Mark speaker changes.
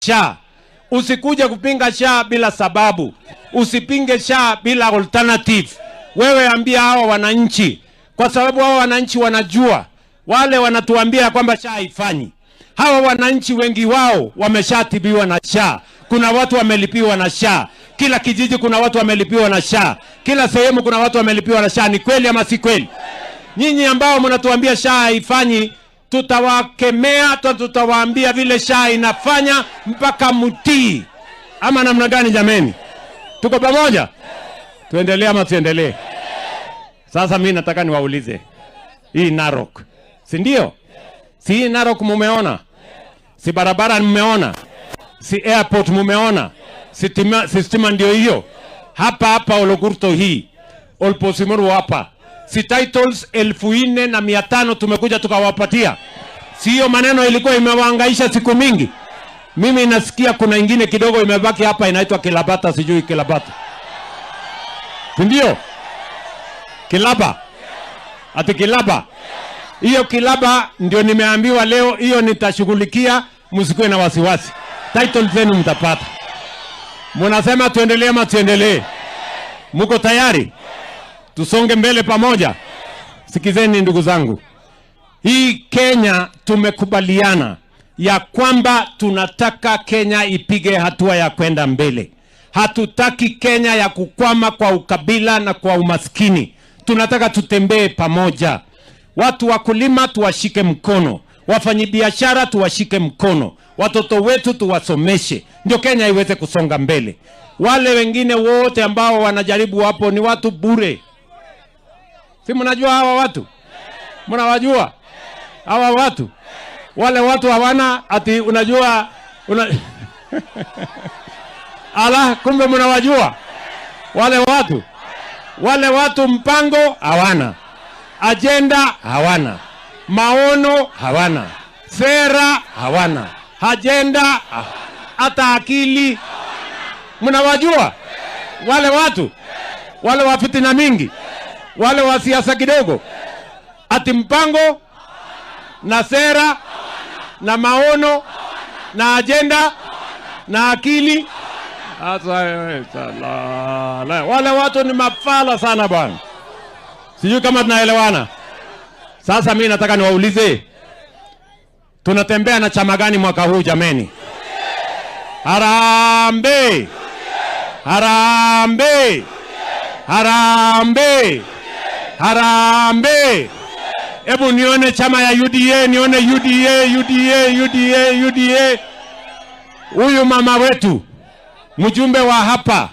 Speaker 1: SHA. Usikuje kupinga SHA bila sababu. Usipinge SHA bila alternative. Wewe ambia hawa wananchi, kwa sababu hawa wananchi wanajua. Wale wanatuambia kwamba SHA haifanyi. Hawa wananchi wengi wao wameshatibiwa na SHA. Kuna watu wamelipiwa na SHA. Kila kijiji kuna watu wamelipiwa na SHA. Kila sehemu kuna watu wamelipiwa na SHA. Ni kweli ama si kweli? Nyinyi ambao mnatuambia SHA haifanyi, tutawakemea, tutawaambia vile SHA inafanya mpaka mtii. Ama namna gani jameni? Tuko pamoja? Tuendelee ama tuendelee? Sasa mimi nataka niwaulize. Hii Narok, si ndio? Si hii Narok mumeona? Si barabara mumeona? Si airport mumeona? Si stima ndio hiyo? Hapa Ologurto hii. Olposimuru hapa. Si titles 4,500 tumekuja tukawapatia. Si hiyo maneno ilikuwa imewahangaisha siku mingi. Mimi nasikia kuna ingine kidogo imebaki hapa inaitwa Kilabata, sijui Kilabata. Ndio? Kilaba. Ati Kilaba. Hiyo Kilaba ndio nimeambiwa leo, hiyo nitashughulikia, msikuwe na wasiwasi. Title zenu mtapata. Mnasema tuendelee ama tuendelee? Mko tayari? Tusonge mbele pamoja. Sikizeni ndugu zangu. Hii Kenya tumekubaliana ya kwamba tunataka Kenya ipige hatua ya kwenda mbele. Hatutaki Kenya ya kukwama kwa ukabila na kwa umaskini. Tunataka tutembee pamoja. Watu wakulima tuwashike mkono. Wafanyibiashara tuwashike mkono. Watoto wetu tuwasomeshe. Ndio Kenya iweze kusonga mbele. Wale wengine wote ambao wanajaribu hapo ni watu bure. Si mnajua hawa watu? Mnawajua? Hawa watu? Wale watu hawana ati unajua Ala, kumbe mnawajua? Wale watu mpango hawana. Agenda hawana. Maono hawana. Sera hawana. Agenda hata akili. Mnawajua? Wale watu? Wale wa fitina mingi? Wale wa siasa kidogo? Ati mpango na sera na maono na agenda na akili. Wale watu ni mafala sana bwana. Sijui kama tunaelewana. Sasa mimi nataka niwaulize, tunatembea na chama gani mwaka huu jameni? Harambee! Harambee! Harambee! Harambee! Hebu nione chama ya UDA, nione UDA. Huyu mama wetu, mjumbe wa hapa,